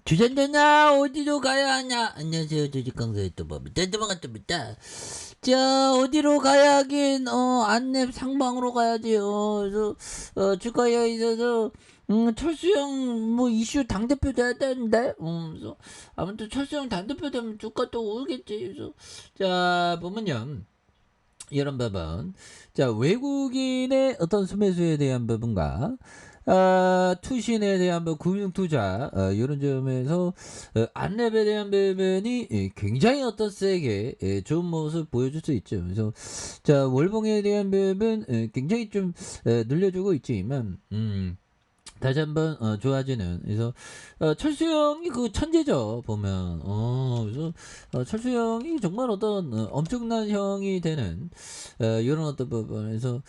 주전자나 어디로 가야 하냐? 안녕하세요. 조직강사의 또법이다. 반갑습니다. 자, 어디로 가야 하긴, 안내 상방으로 가야지. 그래서, 주가에 있어서, 철수형, 뭐, 이슈 당대표 돼야 되는데, 그래서, 아무튼 철수형 당대표 되면 주가 또 오르겠지. 그래서, 자, 보면요. 이런 부분. 자, 외국인의 어떤 수매수에 대한 부분과 투신에 대한 금융투자 이런 점에서 안랩에 대한 부분이 굉장히 어떤 세게 좋은 모습 보여줄 수 있죠. 그래서 자 월봉에 대한 부분 굉장히 좀 늘려주고 있지만 다시 한번 좋아지는 그래서 철수형이 그 천재죠 보면 그래서 철수형이 정말 어떤 엄청난 형이 되는 이런 어떤 부분에서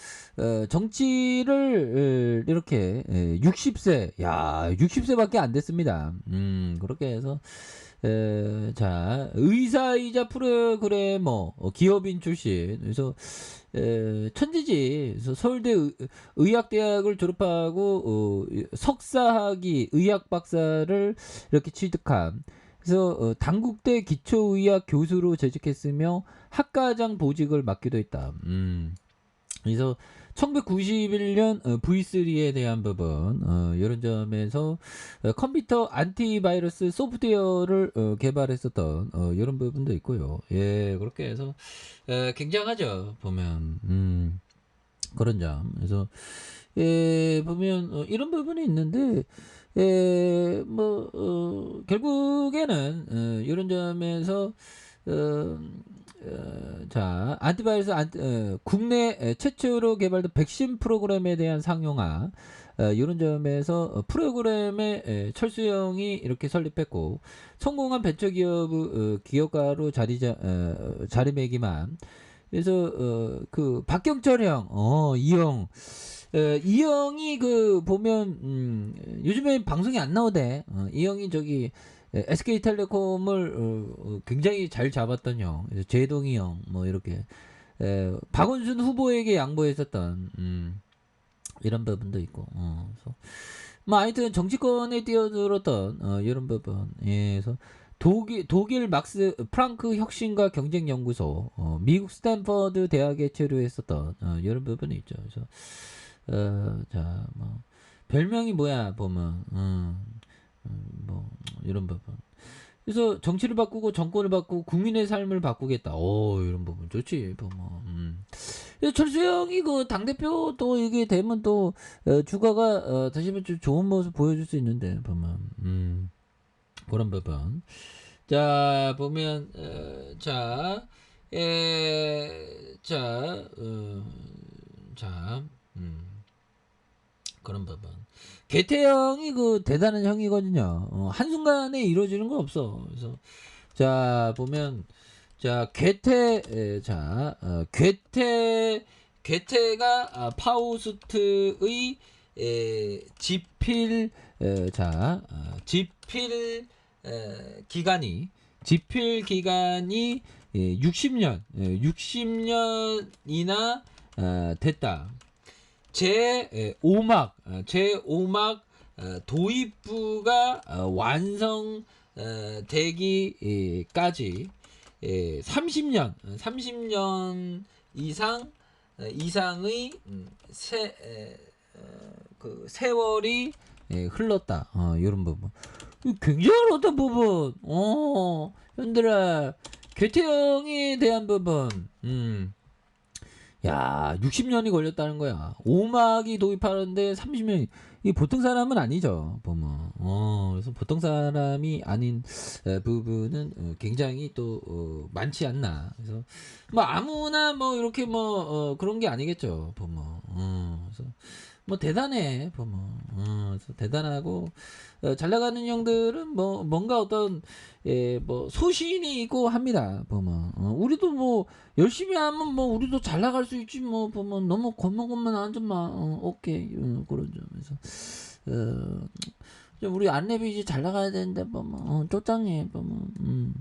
정치를 이렇게 60세 야 60세밖에 안 됐습니다. 그렇게 해서 자 의사이자 프로그래머 기업인 출신 그래서 천재지. 그래서 서울대 의학대학을 졸업하고 석사학위 의학 박사를 이렇게 취득한. 그래서 당국대 기초의학 교수로 재직했으며 학과장 보직을 맡기도 했다. 그래서 1991년 V3에 대한 부분 이런 점에서 컴퓨터 안티바이러스 소프트웨어를 개발했었던 이런 부분도 있고요. 예, 그렇게 해서 굉장하죠. 보면 그런 점. 그래서 예, 보면 이런 부분이 있는데 예, 뭐 결국에는 이런 점에서 어, 자, 안티바이러스 국내 최초로 개발된 백신 프로그램에 대한 상용화 이런 점에서 프로그램의 철수형이 이렇게 설립했고 성공한 벤처기업 기업가로 자리매김한 그래서 그 박경철 형, 이 형, 이 형이 그 보면 요즘에 방송이 안 나오대. 이 형이 저기 SK텔레콤을 굉장히 잘 잡았던 형, 그래서 제동이 형, 뭐 이렇게 박원순 후보에게 양보했었던 이런 부분도 있고. 그래서 뭐 하여튼 정치권에 뛰어들었던 이런 부분. 예, 그래서 독일 막스 프랑크 혁신과 경쟁 연구소, 미국 스탠퍼드 대학에 체류했었던 이런 부분이 있죠. 그래서 자, 뭐 별명이 뭐야 보면 뭐 이런 부분. 그래서 정치를 바꾸고 정권을 바꾸고 국민의 삶을 바꾸겠다. 이런 부분 좋지. 뭐. 그래서 철수형이 그 당대표 또 이게 되면 또 주가가 다시 한번 좀 좋은 모습 보여줄 수 있는데 보면 그런 부분. 자 보면 자 자, 자, 그런 부분. 개태형이 그 대단한 형이거든요. 한순간에 이루어지는 건 없어. 그래서 자 보면 자 괴테가 파우스트의 지필 지필 기간이 60년 60년이나 됐다. 제5막 도입부가 완성되기까지 30년 이상의 그 세월이 흘렀다. 이런 부분. 굉장한 어떤 부분. 현들아 교태형에 대한 부분. 야, 60년이 걸렸다는 거야. 오막이 도입하는데 30년이. 이게 보통 사람은 아니죠, 보면. 그래서 보통 사람이 아닌 부분은 굉장히 또 많지 않나. 그래서 뭐 아무나 뭐 이렇게 뭐 그런 게 아니겠죠, 보면. 그래서 뭐 대단해, 보면. 그래서 대단하고 잘 나가는 형들은 뭐 뭔가 어떤 뭐 소신이 있고 합니다, 보면. 우리도 뭐 열심히 하면 뭐 우리도 잘 나갈 수 있지 뭐 보면 너무 겉만 앉지 마. 오케이 그런 점에서 좀 우리 안랩이 이제 잘 나가야 되는데 보면 쪼짱해 보면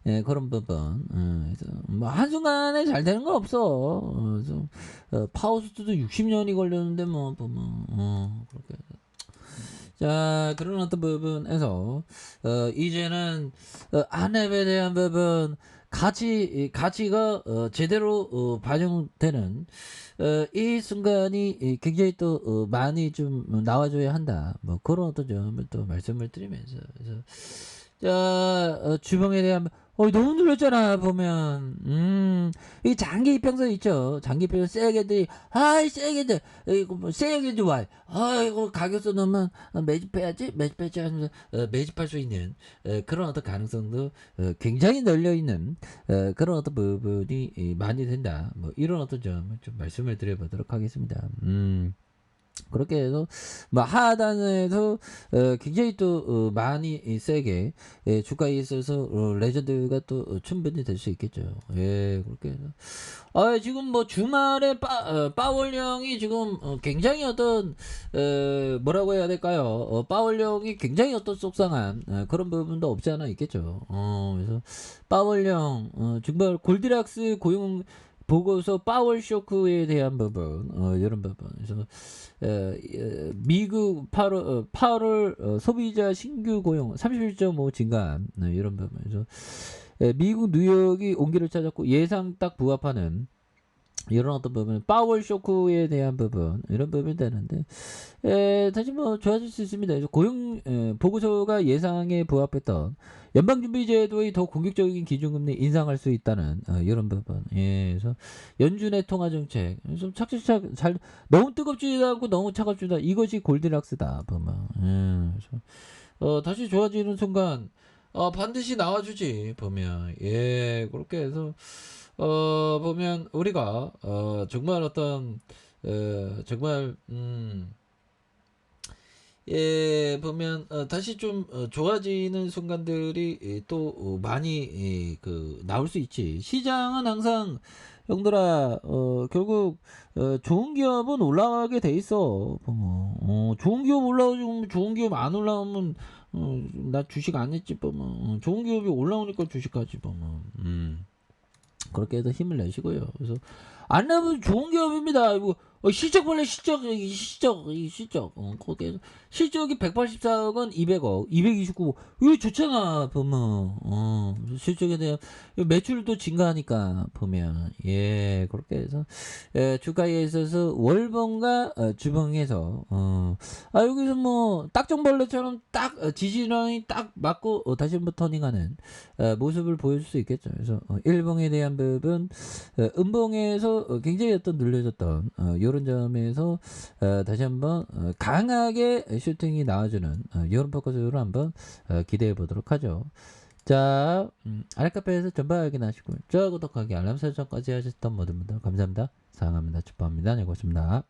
예, 그런 부분. 그래서 뭐 한순간에 잘 되는 건 없어. 그래서 파우스트도 60년이 걸렸는데 뭐 보면 그렇게 자, 그런 어떤 부분에서 이제는 안랩에 대한 부분 가치가 제대로 반영되는 이 순간이 굉장히 또 많이 좀 나와줘야 한다. 뭐 그런 어떤 점을 또 말씀을 드리면서 그래서 자, 주봉에 대한 너무 눌렸잖아 보면 이 장기 이평선 있죠. 장기 이평선 세게들이 아이 세게들 이거 뭐 세게 좋아. 이거 가격선 넣으면 매집해야지 하면서 매집할 수 있는 그런 어떤 가능성도 굉장히 널려 있는 그런 어떤 부분이 많이 된다. 뭐 이런 어떤 점을 좀 말씀을 드려보도록 하겠습니다. 그렇게 해서 뭐 하단에서 굉장히 또 많이 세게 주가에 있어서 레전드가 또 충분히 될 수 있겠죠. 예, 그렇게 해서 지금 뭐 주말에 파월령이 지금 굉장히 어떤 뭐라고 해야 될까요? 파월령이 굉장히 어떤 속상한 그런 부분도 없지 않아 있겠죠. 그래서 파월령 정말 골디락스 고용 보고서 파월 쇼크에 대한 부분 이런 부분 그래서 미국 8월 소비자 신규 고용 31.5 증가한 이런 부분에서 미국 뉴욕이 온기를 찾았고 예상 딱 부합하는 이런 어떤 부분 파월 쇼크에 대한 부분 이런 부분이 되는데 다시 뭐 좋아질 수 있습니다. 그래서 고용 보고서가 예상에 부합했던 연방준비제도의 더 공격적인 기준금리 인상할 수 있다는 이런 부분. 예, 그래서 연준의 통화정책 좀 착착착 잘 너무 뜨겁지도 않고 너무 차갑지도 않고 이것이 골디락스다 보면. 그래서 다시 좋아지는 순간 반드시 나와주지 보면. 예, 그렇게 해서 보면 우리가 정말 어떤 정말 예, 보면 다시 좀 좋아지는 순간들이 또 많이 나올 수 있지. 시장은 항상 형들아 결국 좋은 기업은 올라가게 돼 있어. 보면 좋은 기업 올라오지 좋은 기업 안 올라오면 나 주식 안 했지 보면 좋은 기업이 올라오니까 주식하지 보면 그렇게 해서 힘을 내시고요. 그래서 안 내면 좋은 기업입니다. 이거 실적 벌레 실적 거기에 실적이 184억 원 200억 229억 이거 좋잖아 보면 실적에 대한 매출도 증가하니까 보면 예 그렇게 해서 주가에 있어서 월봉과 주봉에서 여기서 뭐 딱정벌레처럼 딱 지지라인이 딱 맞고 다시 한번 터닝하는 모습을 보여줄 수 있겠죠. 그래서 일봉에 대한 부분 음봉에서 굉장히 어떤 눌려졌던 이런 점에서 다시 한번 강하게 슈팅이 나와주는 이런 포커스로 한번 기대해 보도록 하죠. 자, 아랫카페에서 전방 확인하시고 저 구독하기 알람 설정까지 하셨던 모든 분들 감사합니다. 사랑합니다. 축복합니다. 네, 고맙습니다.